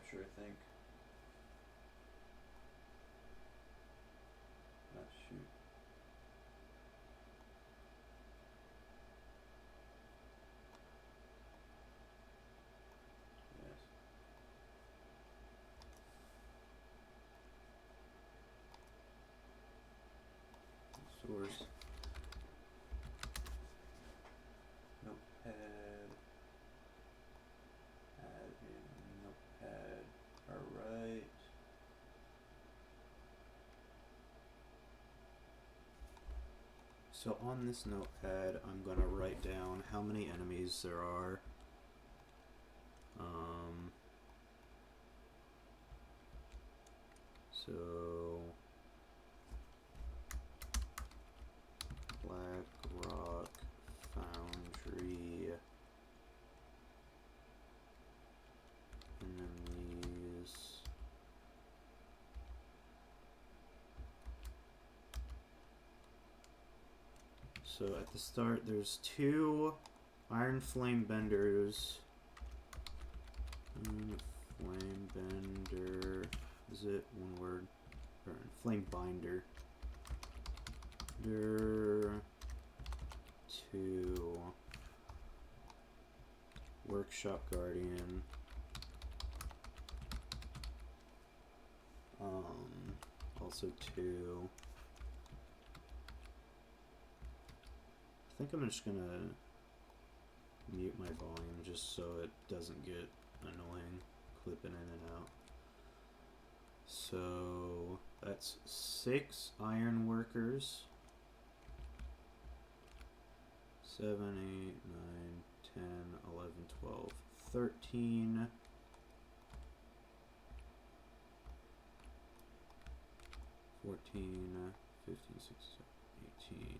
capture, I think. Not shoot. Yes. Source. Notepad. Add in notepad. Alright. So on this notepad, I'm going to write down how many enemies there are. So Blackrock Foundry enemies. So at the start, there's 2 iron flame benders. Flame bender. Is it one word? Or flame binder. There. 2 workshop guardian. Also 2. I think I'm just gonna mute my volume just so it doesn't get annoying clipping in and out. So that's 6 iron workers. 7, 8, 9, 10, 11, 12, 13. 14, 15, 16, 18.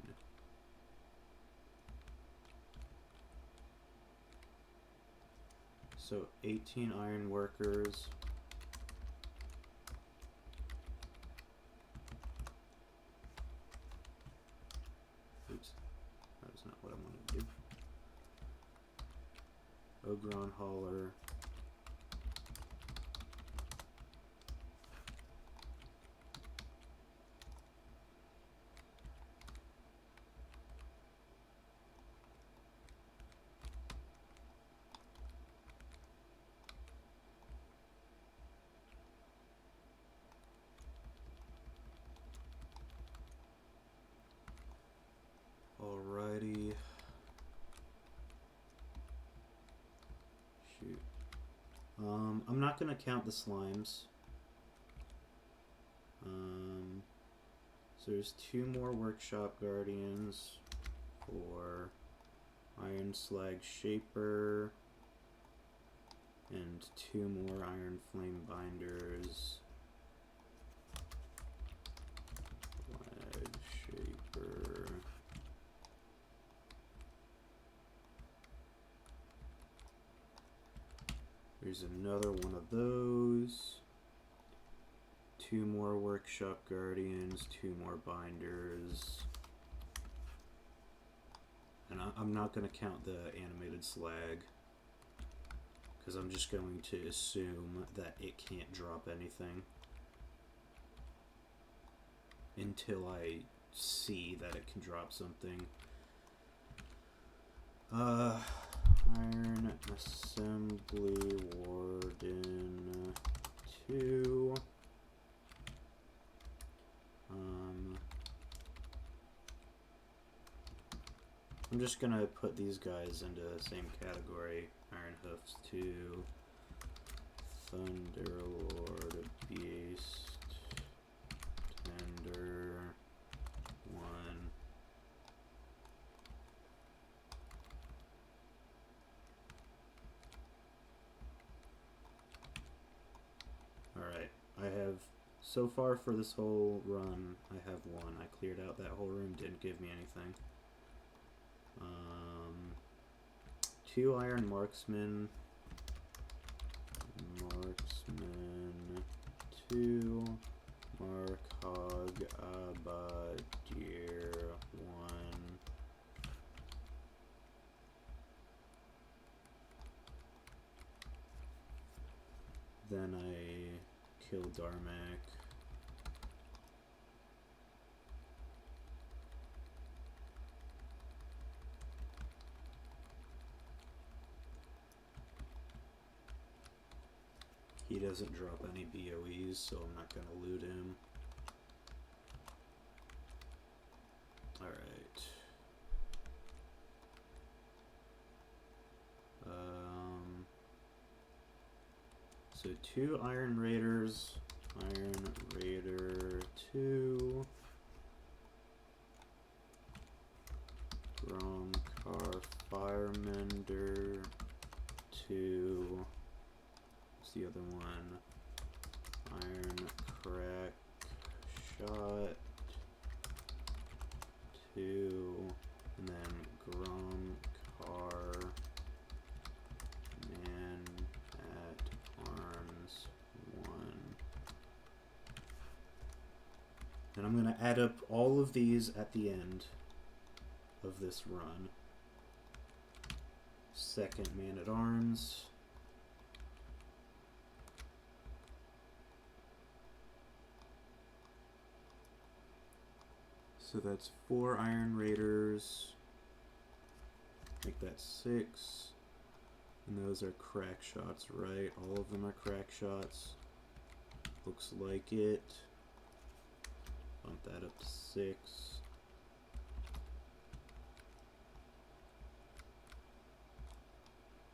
So 18 iron workers. Oops, that was not what I wanted to do. Ogron hauler. Alrighty. Shoot. I'm not gonna count the slimes. So there's 2 more workshop guardians for iron slag shaper and 2 more iron flame binders. Slag shaper. There's another one of those. 2 more workshop guardians, 2 more binders. And I'm not going to count the animated slag, because I'm just going to assume that it can't drop anything until I see that it can drop something. Iron assembly warden 2. I'm just gonna put these guys into the same category. Iron hoofs 2. Thunderlord beast. Tender 1. Alright, I have, so far for this whole run, I have 1. I cleared out that whole room, didn't give me anything. 2 iron marksmen. 2. Markhog Abadir 1. Then I kill Darmak. He doesn't drop any BOEs, so I'm not gonna loot him. Alright. So 2 Iron Raiders, Iron Raider 2, Gromcar Firemender 2, what's the other one? Iron Crack Shot 2, and then Gromcar Man at Arms 1. And I'm going to add up all of these at the end of this run. Second Man at Arms. So that's 4 Iron Raiders. Make that 6. And those are crack shots, right? All of them are crack shots. Looks like it. Bump that up to 6.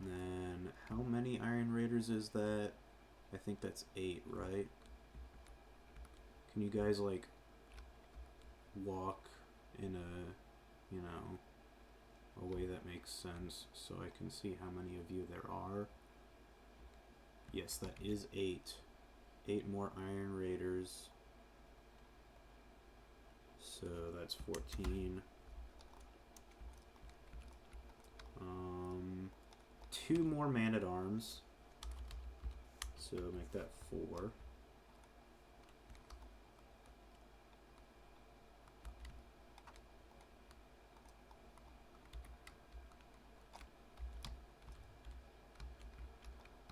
And then, how many Iron Raiders is that? I think that's 8, right? Can you guys, like, walk in a, you know, a way that makes sense so I can see how many of you there are? Yes, that is 8. 8 more Iron Raiders. So that's 14. 2 more Man-at-Arms. So make that 4.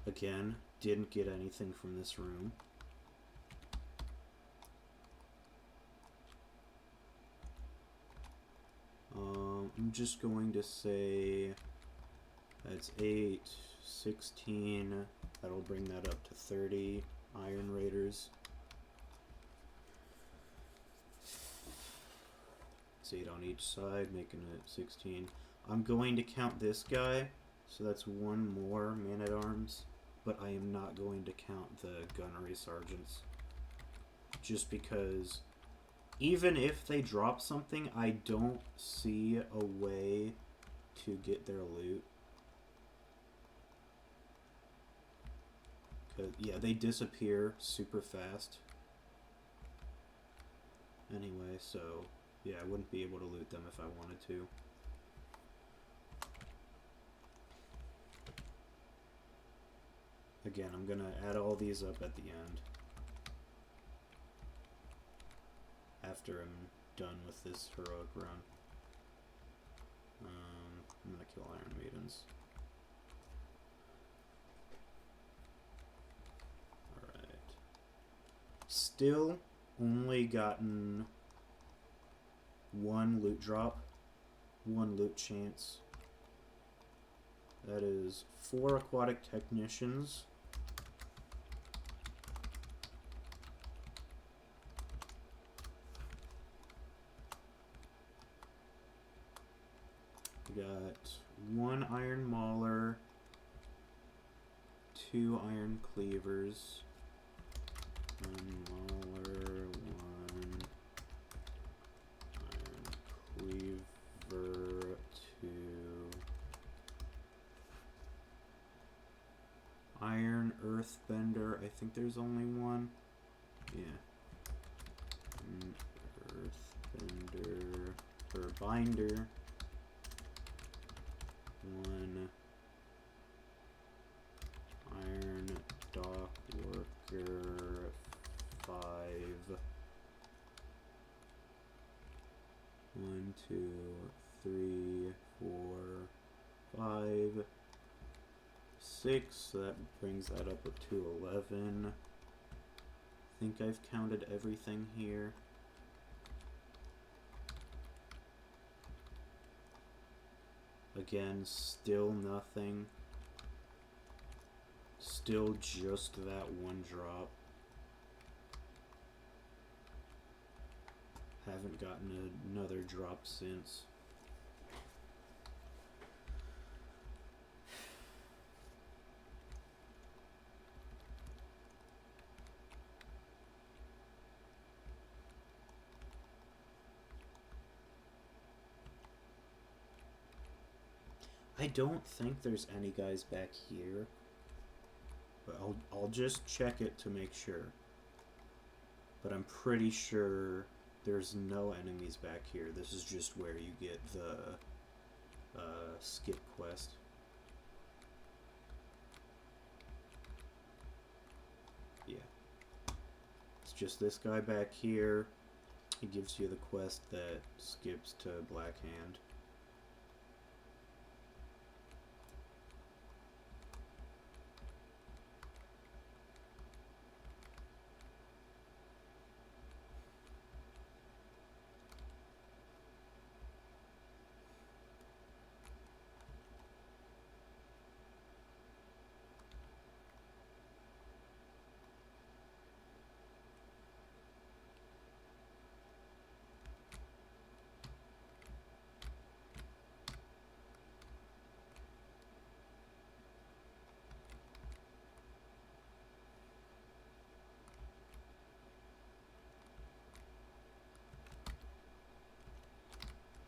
Again, didn't get anything from this room. I'm just going to say that's 8, 16. That'll bring that up to 30 Iron Raiders. It's 8 on each side, making it 16. I'm going to count this guy, so that's 1 more Man-at-Arms, but I am not going to count the Gunnery Sergeants. Just because even if they drop something, I don't see a way to get their loot. Cause, yeah, they disappear super fast. Anyway, so yeah, I wouldn't be able to loot them if I wanted to. Again, I'm gonna add all these up at the end. After I'm done with this heroic run. I'm gonna kill Iron Maidens. Alright. Still only gotten 1 loot drop. 1 loot chance. That is 4 Aquatic Technicians. We got 1 Iron Mauler, 2 Iron Cleavers, 1 Mauler, 1 Iron Cleaver, 2 Iron Earthbender. I think there's only 1. Yeah. Earthbender or Binder. 1 Iron Dock Worker, 5. 1, 2, 3, 4, 5, 6. So that brings that up to 11. think I've counted everything here. Again, still nothing. Still just that one drop. Haven't gotten another drop since. I don't think there's any guys back here, but I'll just check it to make sure. But I'm pretty sure there's no enemies back here. This is just where you get the skip quest. Yeah. It's just this guy back here. He gives you the quest that skips to Blackhand.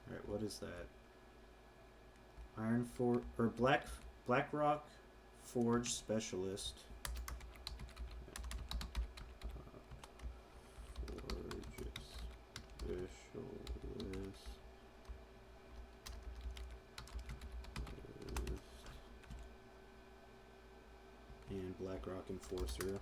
Alright, what is that? Blackrock Forge Specialist. Forge Specialist. And Blackrock Enforcer.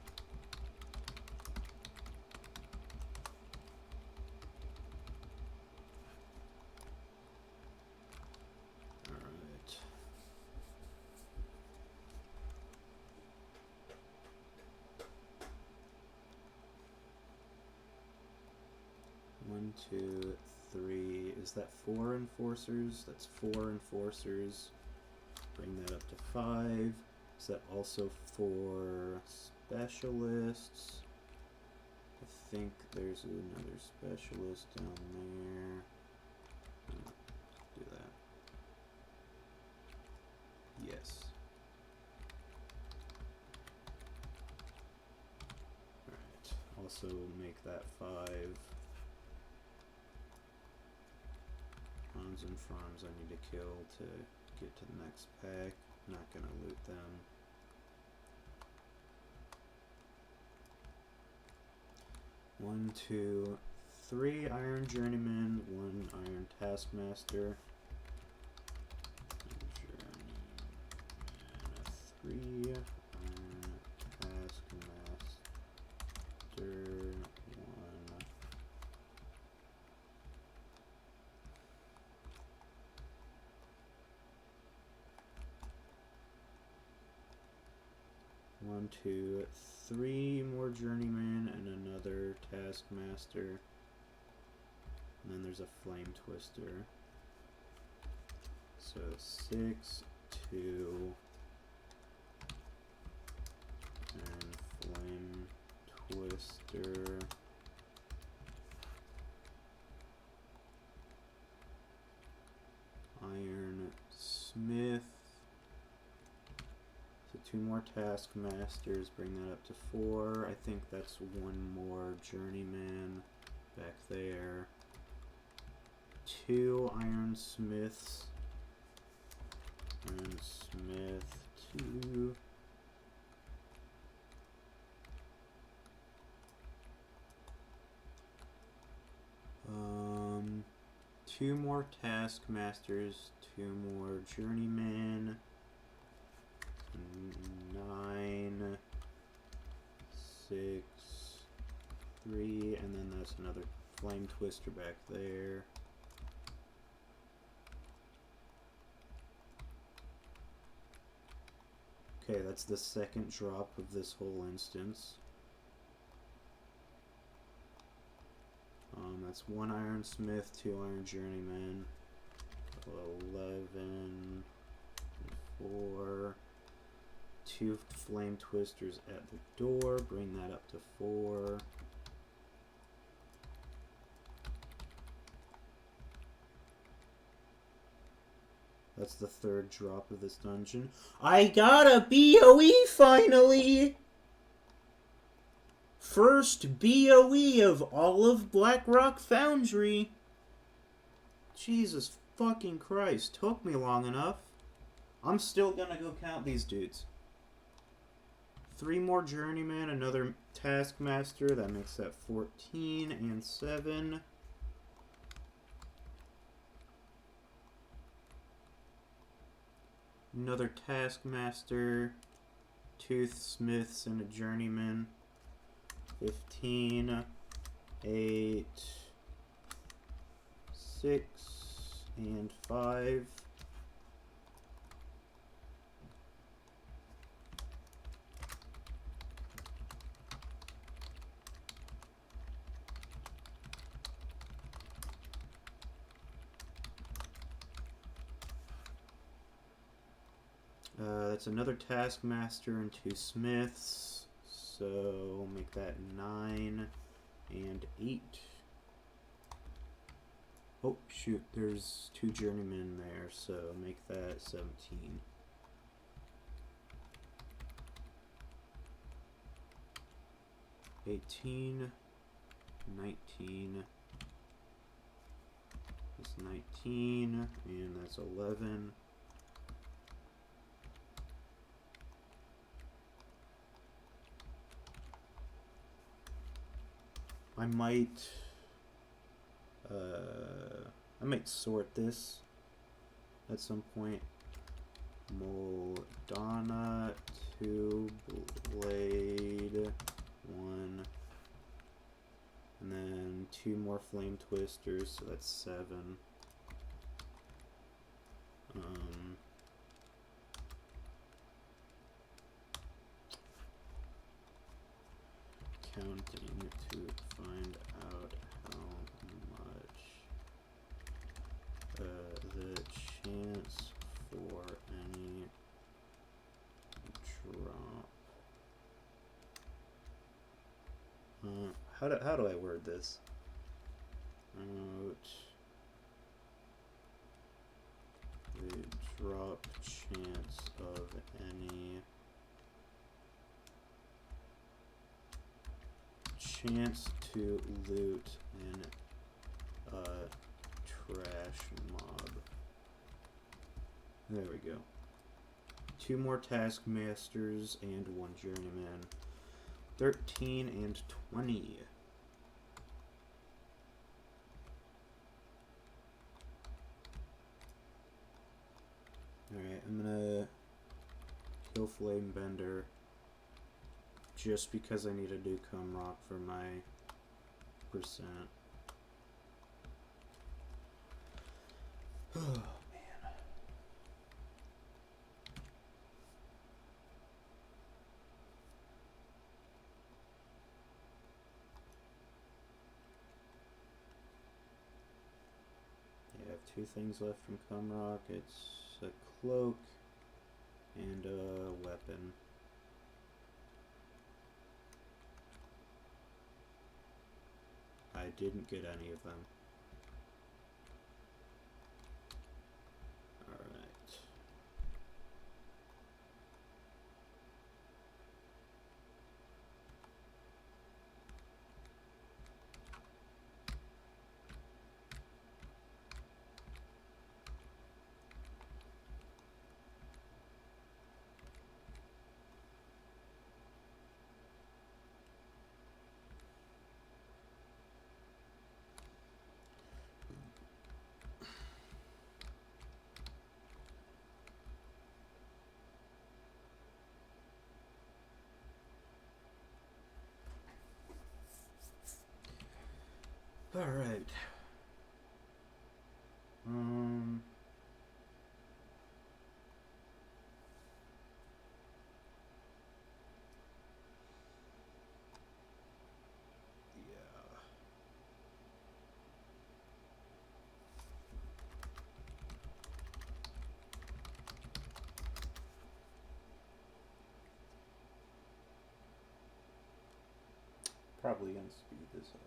Alright. One, two, three. Is that 4 enforcers? That's 4 enforcers. Bring that up to 5. Is that also 4 specialists? I think there's another specialist down there. Do that. Yes. Alright. Also make that 5. Hans and Farms I need to kill to get to the next pack. Not gonna loot them. One, two, 3 Iron Journeyman, 1 Iron Taskmaster. Journeyman, 3 Iron Taskmaster, 1, 2, 3 more Journeyman and another Taskmaster. And then there's a Flame Twister. So 6, 2, and Flame Twister. Iron Smith. So 2 more Taskmasters, bring that up to 4. I think that's 1 more Journeyman back there. 2 Iron Smiths. Iron Smith 2. Two more Taskmasters, 2 more Journeymen. 9, 6, 3, and then that's another Flame Twister back there. Okay, that's the second drop of this whole instance. that's 1 ironsmith, 2 iron journeyman, 11, 4, 2 flame twisters at the door, bring that up to 4. That's the 3rd drop of this dungeon. I got a BOE finally! First BOE of all of Blackrock Foundry. Jesus fucking Christ. Took me long enough. I'm still gonna go count these dudes. 3 more journeymen, another taskmaster. That makes that 14 and 7. Another taskmaster, 2 smiths, and a journeyman. 15, 8, 6, and 5. That's another taskmaster and 2 smiths, so we'll make that 9 and 8. Oh shoot, there's 2 journeymen there, so make that 17. $18, 19, that's 19, and that's 11. I might sort this at some point. Moldana, 2 blade, 1, and then 2 more flame twisters, so that's 7. Counting to find out how much the chance for any drop. How do I word this? Out the drop chance of any chance to loot in a trash mob. There we go. 2 more taskmasters and 1 journeyman. 13 and 20. Alright, I'm gonna kill Flamebender just because I need to do Cum Rock for my percent. Oh, man. Yeah, I have 2 things left from Cum Rock. It's a cloak and a weapon. I didn't get any of them. Alright. Alright. Yeah. Probably gonna speed this up.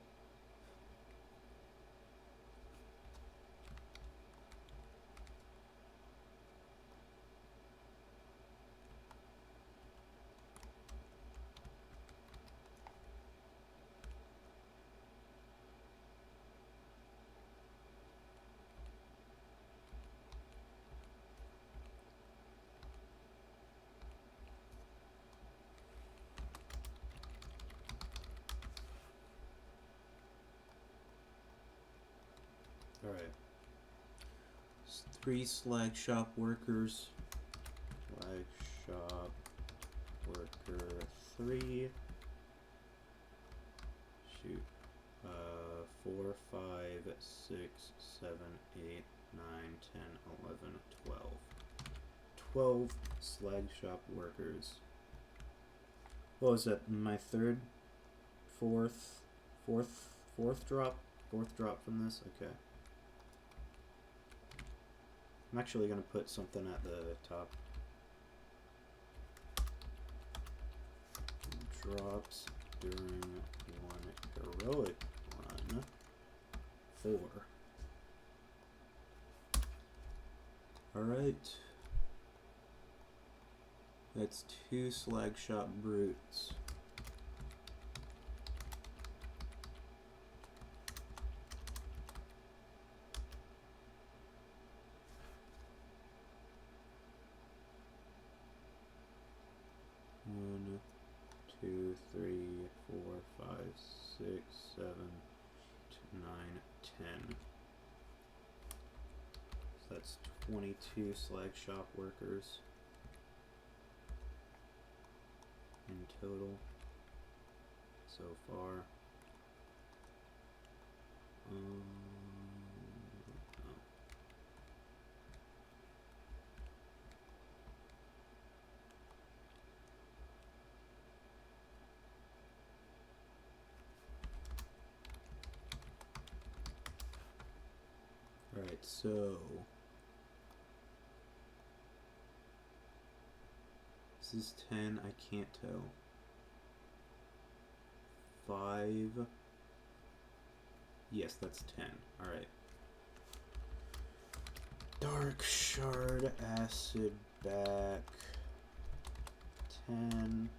Alright. 3 slag shop workers. Slag shop worker 3. Shoot. 4, 5, 6, 7, 8, 9, 10, 11, 12. 12 slag shop workers. What was that? My third? Fourth drop? Fourth drop from this? Okay. I'm actually going to put something at the top. Drops during one heroic run. 4. Alright. That's 2 slag shop brutes. One, 2, 3, 4, 5, 6, 7, 9, 10. So that's 22 slag shop workers in total so far. Alright, so this is 10, I can't tell. 5. Yes, that's 10. Alright. Dark shard acid back 10.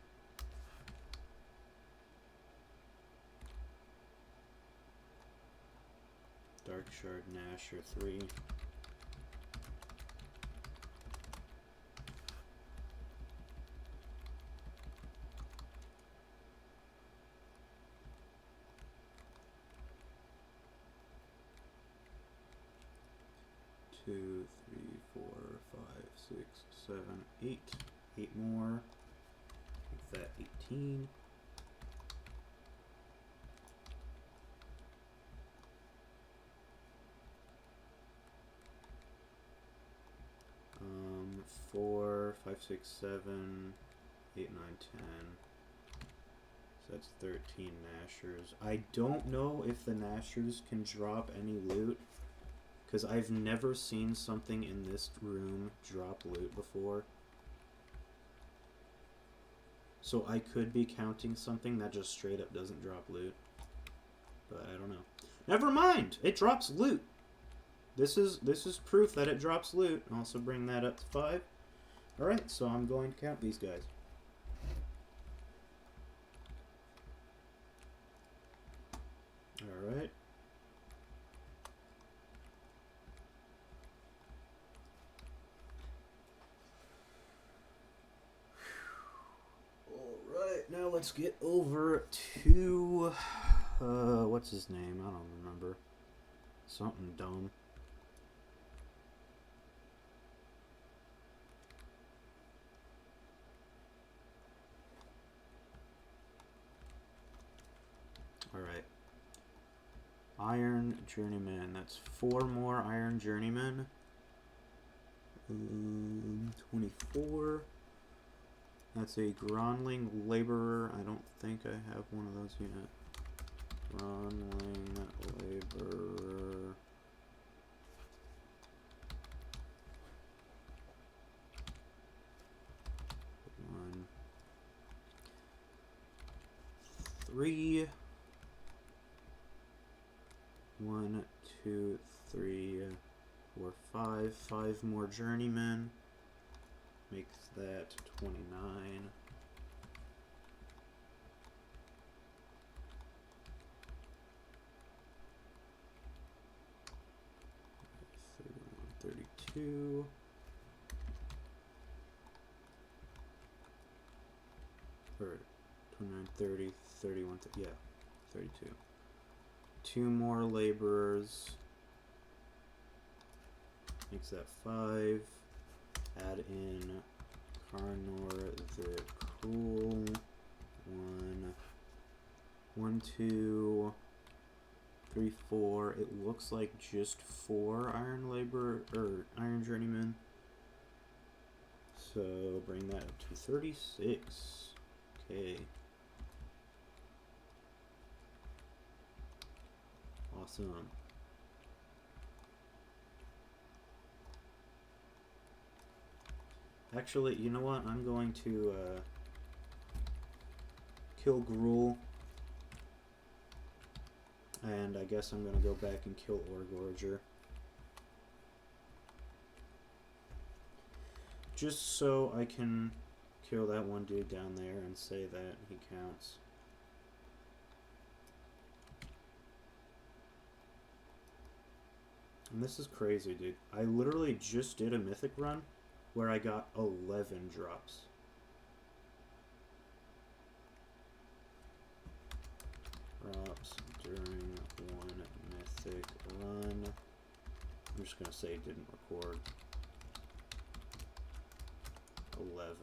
Dark shard Nasher 3. Two, 3, 4, 5, 6, 7, 8. 8 more. Make that 18. Four, 5, 6, 7, 8, 9, 10. So that's 13 Nashers. I don't know if the Nashers can drop any loot, because I've never seen something in this room drop loot before. So I could be counting something that just straight up doesn't drop loot. But I don't know. Never mind! It drops loot! This is proof that it drops loot. I'll also bring that up to 5. Alright, so I'm going to count these guys. Alright. Alright, now let's get over to... what's his name? I don't remember. Something dumb. Alright. Iron Journeyman. That's 4 more Iron Journeymen. 24. That's a Gronling Laborer. I don't think I have one of those yet. Gronling Laborer. One. 3. 1, 2, 3, 4, 5. 5 more journeymen. Makes that 29. Two. Or 29, 30, 31, yeah, 32. 2 more laborers. Makes that 5. Add in Carnor the Cruel. 1, 2, 3, 4. It looks like just 4 iron labor or iron journeymen. So bring that up to 36. Okay. Awesome. Actually, you know what? I'm going to kill Gruul. And I guess I'm going to go back and kill Orgorger. Just so I can kill that one dude down there and say that he counts. And this is crazy, dude. I literally just did a mythic run where I got 11 drops. Drops during one mythic run. I'm just going to say it didn't record. 11.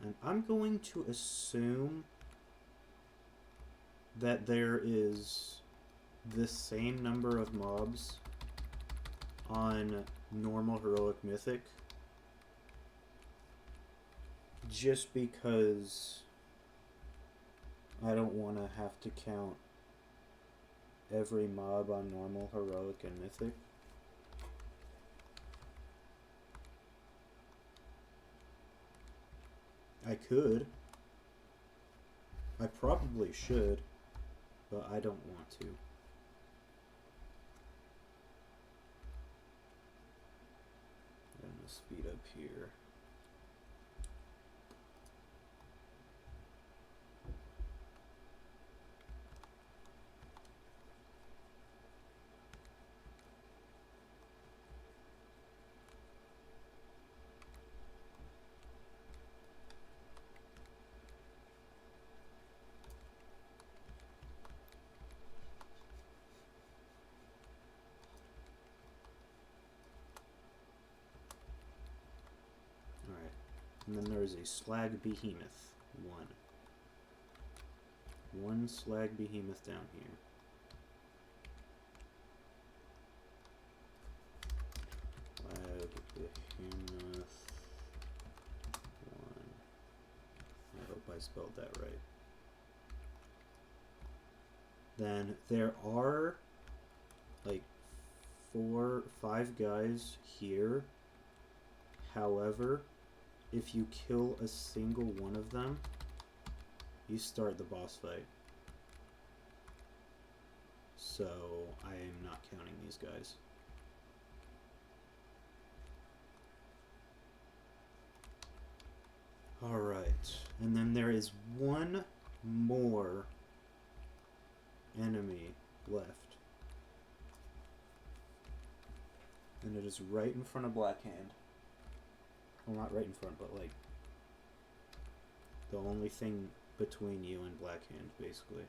And I'm going to assume that there is the same number of mobs on normal, heroic, mythic, just because I don't want to have to count every mob on normal, heroic, and mythic. I could. I probably should, but I don't want to. I'm gonna speed up here. And then there is a slag behemoth. One slag behemoth down here. Slag behemoth. 1. I hope I spelled that right. Then there are like 4, 5 guys here. However, if you kill a single one of them, you start the boss fight. So I am not counting these guys. Alright, and then there is one more enemy left. And it is right in front of Blackhand. Well, not right in front, but like the only thing between you and Blackhand, basically.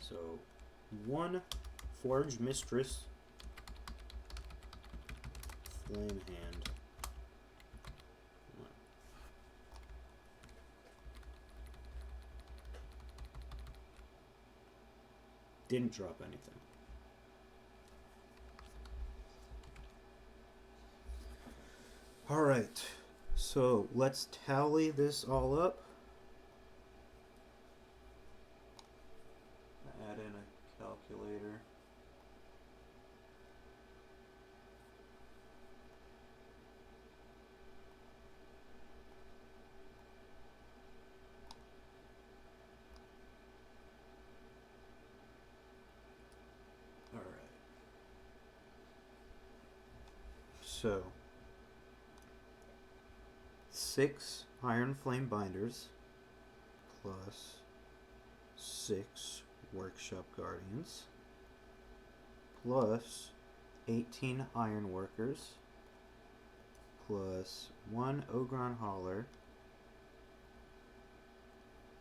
So, 1 Forge Mistress, Flame Hand. Didn't drop anything. Alright, so let's tally this all up. Add in a calculator. Alright. So 6 iron flame binders plus 6 workshop guardians plus 18 iron workers plus 1 Ogron hauler,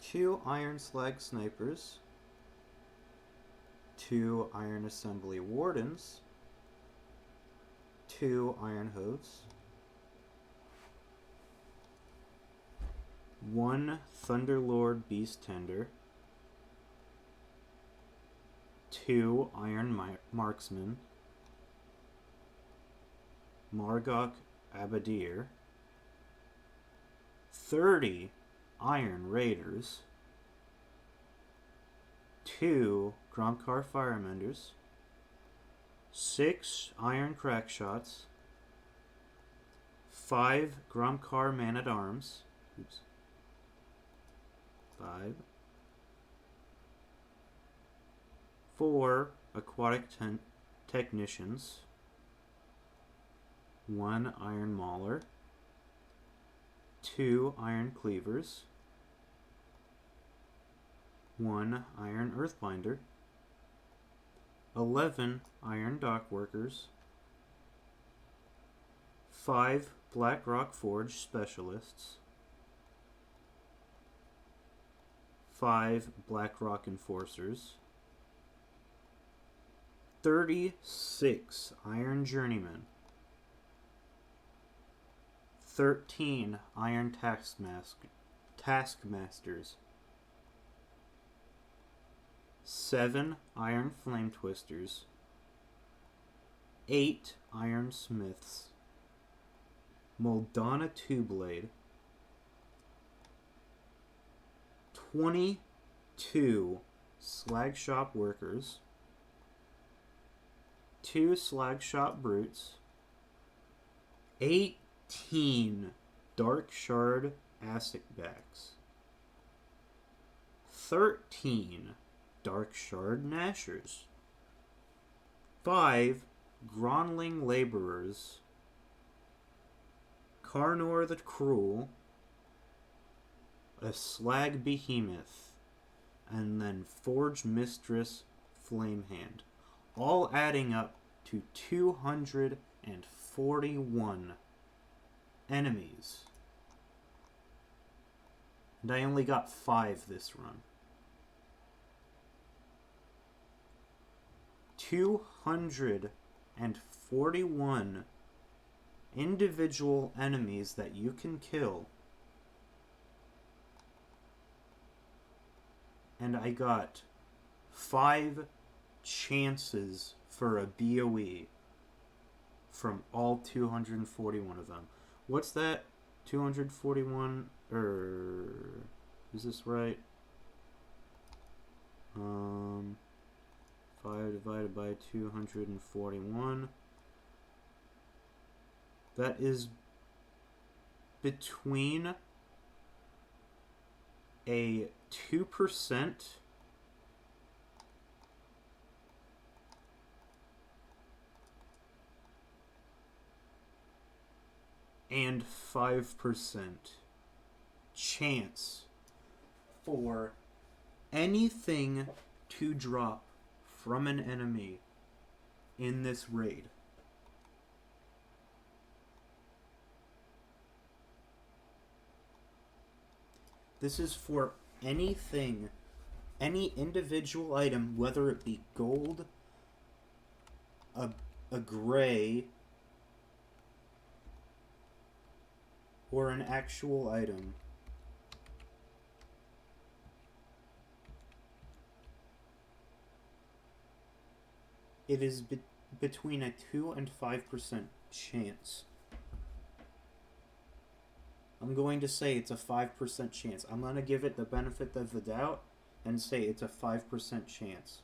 2 iron slag snipers, 2 iron assembly wardens, 2 iron hooves, 1 Thunderlord Beast Tender, 2 Iron Marksman, Margok Abadir, 30 Iron Raiders, 2 Gromkar Firemenders, 6 Iron Crackshots, 5 Gromkar Man-at-Arms, 5, 4 Aquatic Technicians, 1 Iron Mauler, 2 Iron Cleavers, 1 Iron Earthbinder, 11 Iron Dock Workers, 5 Blackrock Forge Specialists, 5 Blackrock Enforcers, 36 Iron Journeymen, 13 Iron Taskmasters, 7 Iron Flame Twisters, 8 Iron Smiths, Moldana Two-Blade, 22 Slag Shop Workers, 2 Slag Shop Brutes, 18 Dark Shard Asicbacks, 13 Dark Shard Nashers, 5 Gronling Laborers, Karnor the Cruel, a Slag Behemoth, and then Forge Mistress Flamehand, all adding up to 241 enemies. And I only got 5 this run. 241 individual enemies that you can kill. And I got 5 chances for a BOE from all 241 of them. What's that? 241, is this right? 5 divided by 241. That is between a 2% and 5% chance for anything to drop from an enemy in this raid. This is for anything, any individual item, whether it be gold, a gray, or an actual item, it is between a 2 and 5% chance. I'm going to say it's a 5% chance. I'm going to give it the benefit of the doubt and say it's a 5% chance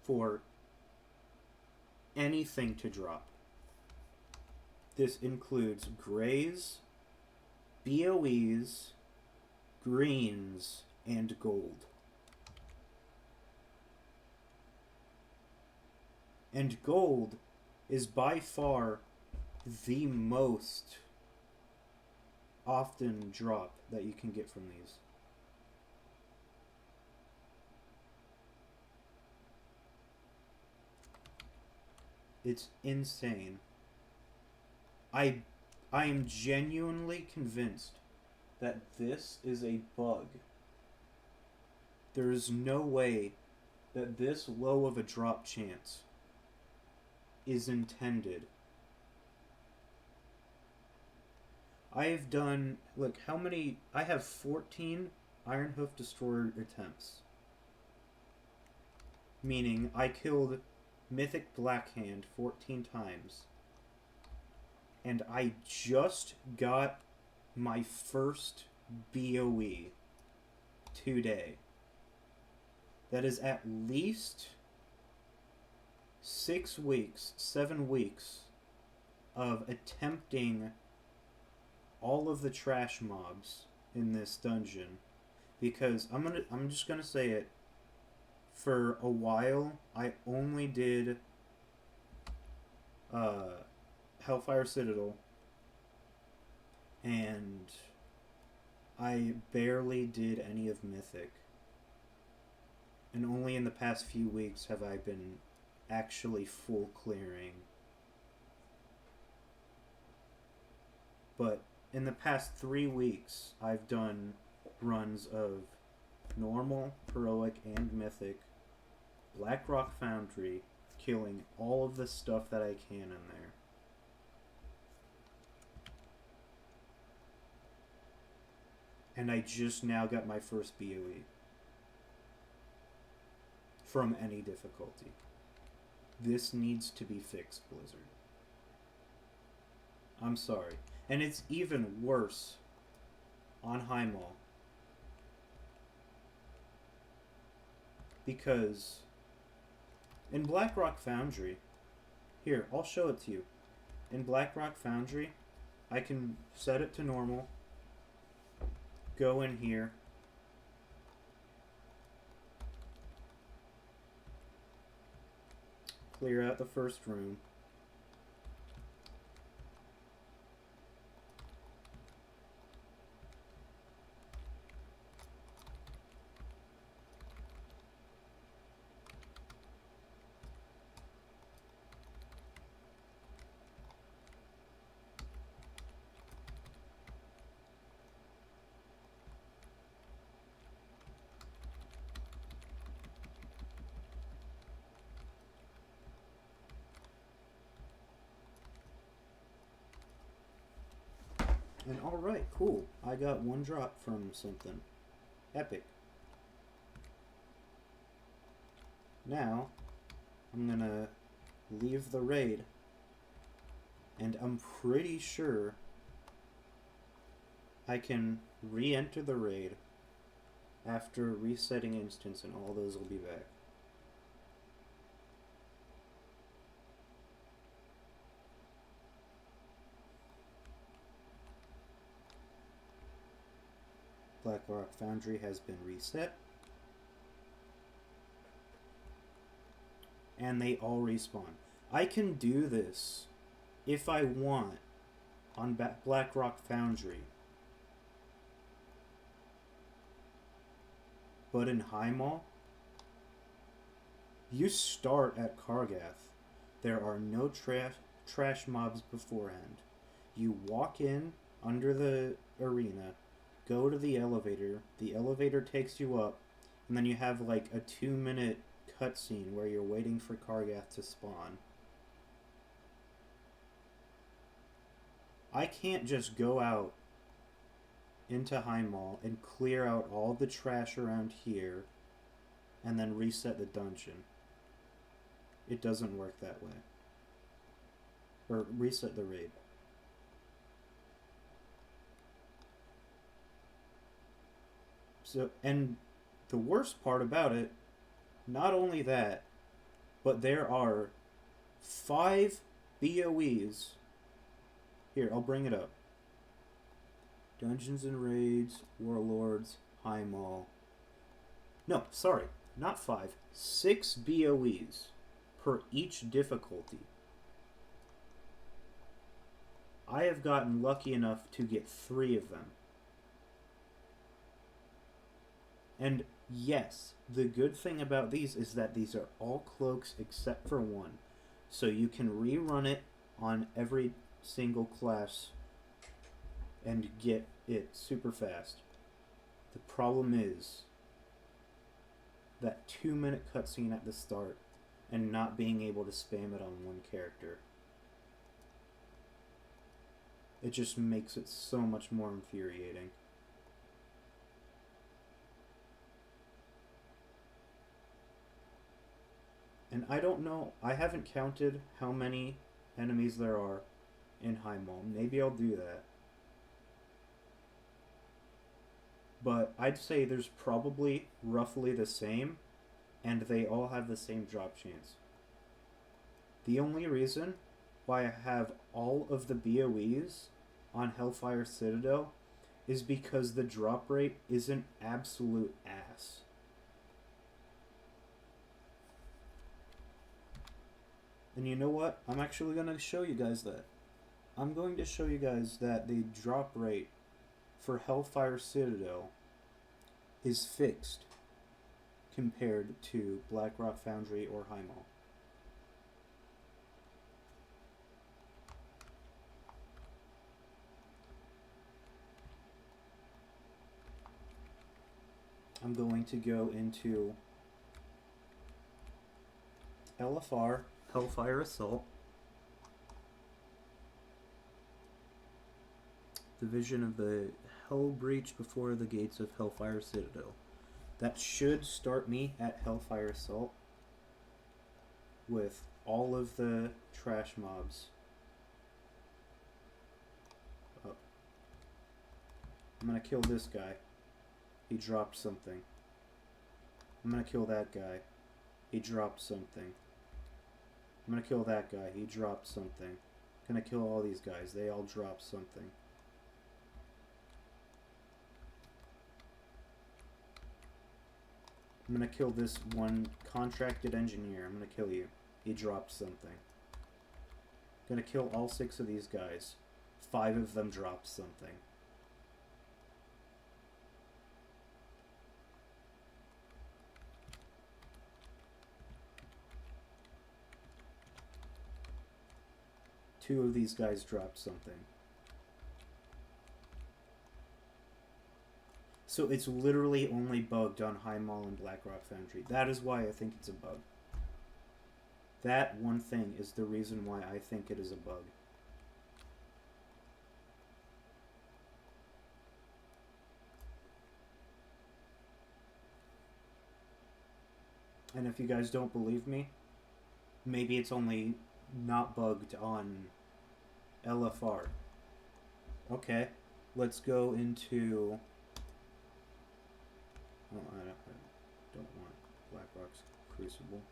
for anything to drop. This includes grays, BOEs, greens, and gold. And gold is by far the most often drop that you can get from these. It's insane. I am genuinely convinced that this is a bug. There is no way that this low of a drop chance is intended. I have done, look, how many, I have 14 Iron Hoof Destroyer attempts. Meaning, I killed Mythic Blackhand 14 times. And I just got my first BOE today. That is at least 6 weeks, 7 weeks of attempting all of the trash mobs in this dungeon, because I'm just gonna say it. For a while, I only did Hellfire Citadel, and I barely did any of Mythic. And only in the past few weeks have I been actually full clearing. But in the past 3 weeks, I've done runs of normal, heroic, and mythic, Blackrock Foundry, killing all of the stuff that I can in there. And I just now got my first BOE from any difficulty. This needs to be fixed, Blizzard. I'm sorry. And it's even worse on Highmaul. Because in Blackrock Foundry, here, I'll show it to you. In Blackrock Foundry, I can set it to normal, go in here, clear out the first room, and alright, cool. I got 1 drop from something. Epic. Now, I'm gonna leave the raid, and I'm pretty sure I can re-enter the raid after resetting instance, and all those will be back. Blackrock Foundry has been reset. And they all respawn. I can do this if I want on Blackrock Foundry. But in Highmaul, you start at Kargath. There are no trash mobs beforehand. You walk in under the arena, go to the elevator takes you up, and then you have like a 2-minute cutscene where you're waiting for Kargath to spawn. I can't just go out into High Mall and clear out all the trash around here and then reset the dungeon. It doesn't work that way. Or reset the raid. So, and the worst part about it, not only that, but there are 5 BOEs. Here, I'll bring it up. Dungeons and Raids, Warlords, High Mall. No, sorry, not 5. 6 BOEs per each difficulty. I have gotten lucky enough to get 3 of them. And yes, the good thing about these is that these are all cloaks except for one. So you can rerun it on every single class and get it super fast. The problem is that 2-minute cutscene at the start and not being able to spam it on one character. It just makes it so much more infuriating. And I don't know, I haven't counted how many enemies there are in High Mall. Maybe I'll do that. But I'd say there's probably roughly the same, and they all have the same drop chance. The only reason why I have all of the BOEs on Hellfire Citadel is because the drop rate isn't absolute ass. And you know what? I'm actually going to show you guys that. I'm going to show you guys that the drop rate for Hellfire Citadel is fixed compared to Blackrock Foundry or High Mall. I'm going to go into LFR, Hellfire Assault, Division of the Hell Breach before the gates of Hellfire Citadel. That should start me at Hellfire Assault with all of the trash mobs up. I'm gonna kill this guy. He dropped something. I'm gonna kill that guy. He dropped something. I'm gonna kill that guy. He dropped something. I'm gonna kill all these guys. They all dropped something. I'm gonna kill this one contracted engineer. I'm gonna kill you. He dropped something. I'm gonna kill all 6 of these guys. 5 of them dropped something. Two of these guys dropped something. So it's literally only bugged on High Mall and Blackrock Foundry. That is why I think it's a bug. That one thing is the reason why I think it is a bug. And if you guys don't believe me, maybe it's only not bugged on LFR. Okay, let's go into... Oh, I don't want Blackrock's Crucible.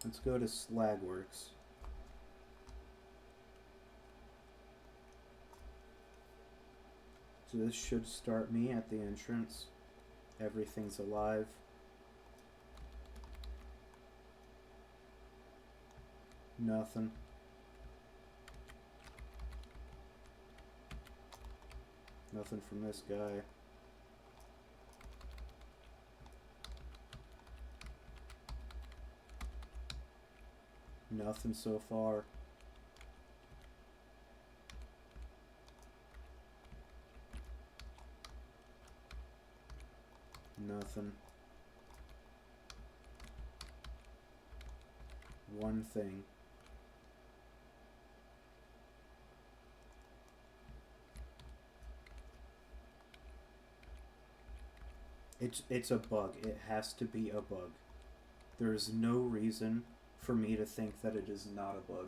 Let's go to Slagworks. So this should start me at the entrance. Everything's alive. Nothing. Nothing from this guy. Nothing so far. Nothing. one thing. It's a bug. It has to be a bug. There is no reason for me to think that it is not a bug.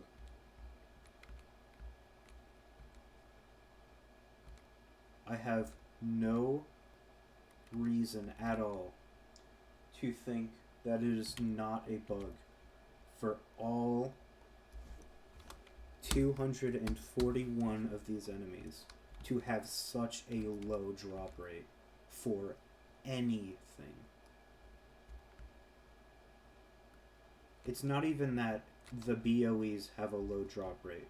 I have no reason at all to think that it is not a bug for all 241 of these enemies to have such a low drop rate for anything. It's not even that the BOEs have a low drop rate.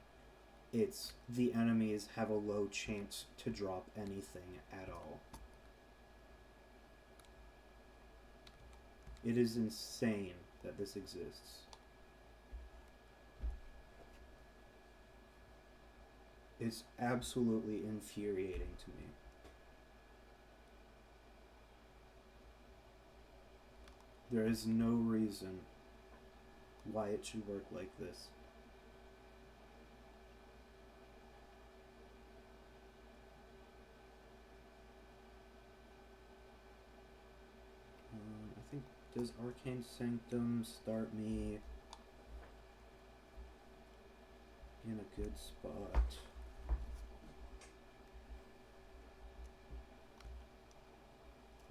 It's the enemies have a low chance to drop anything at all. It is insane that this exists. It's absolutely infuriating to me. There is no reason why it should work like this. I think, does Arcane Sanctum start me in a good spot?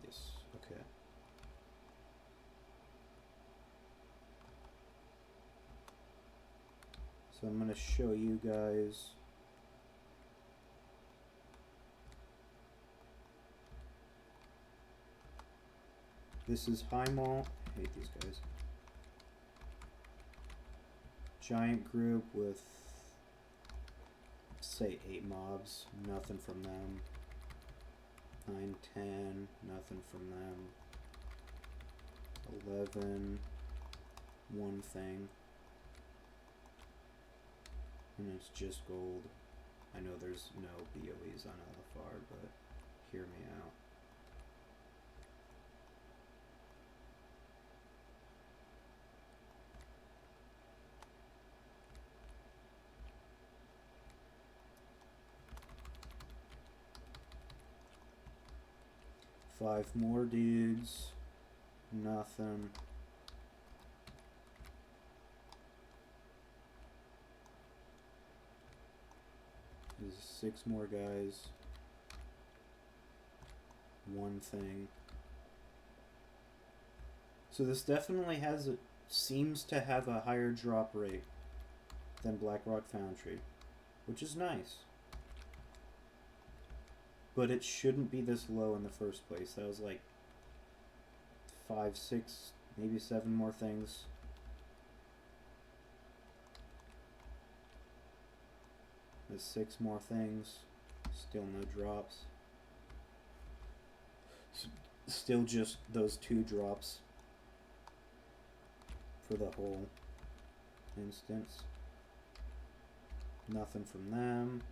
Yes, okay. So I'm going to show you guys this is Highmall. I hate these guys. Giant group with, say, 8 mobs. Nothing from them. 9, 10. Nothing from them. 11. One thing. And it's just gold. I know there's no BOEs on LFR, but hear me out. Five more dudes. Nothing. There's 6 more guys. One thing. So this definitely has seems to have a higher drop rate than Blackrock Foundry, which is nice. But it shouldn't be this low in the first place. That was like 5, 6, maybe 7 more things. There's 6 more things. Still no drops. Still just those 2 drops for the whole instance. Nothing from them.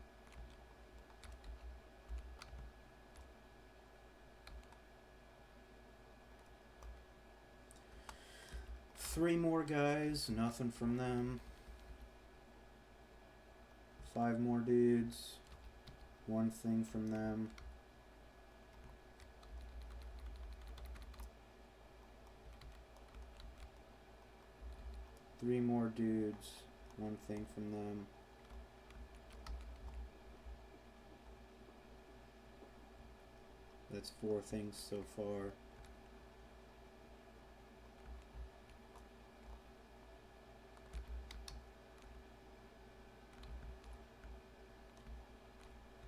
Three more guys, nothing from them. 5 more dudes, one thing from them. Three more dudes, one thing from them. That's 4 things so far.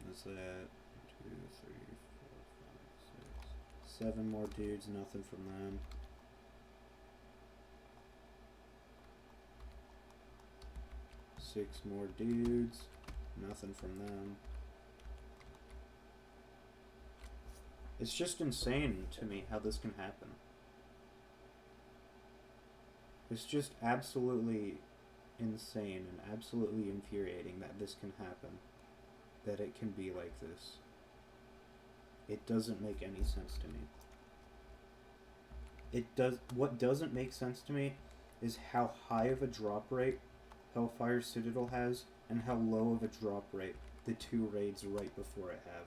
What's that? 2, 3, 4, 5, 6. 7 more dudes, nothing from them. 6 more dudes, nothing from them. It's just insane to me how this can happen. It's just absolutely insane and absolutely infuriating that this can happen. That it can be like this. It doesn't make any sense to me. What doesn't make sense to me is how high of a drop rate Hellfire Citadel has and how low of a drop rate the two raids right before it have.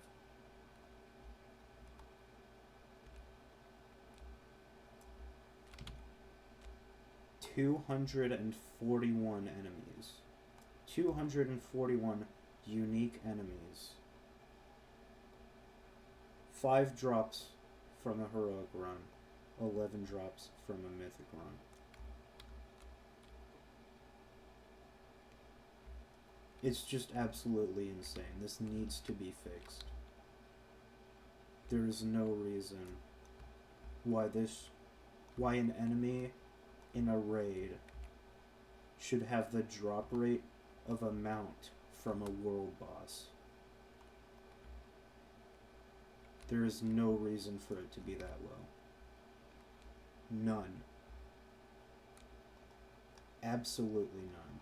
$241 enemies. 241 unique enemies. 5 drops from a heroic run. 11 drops from a mythic run. It's just absolutely insane. This needs to be fixed. There is no reason why an enemy in a raid should have the drop rate of a mount from a world boss. There is no reason for it to be that low. None. Absolutely none.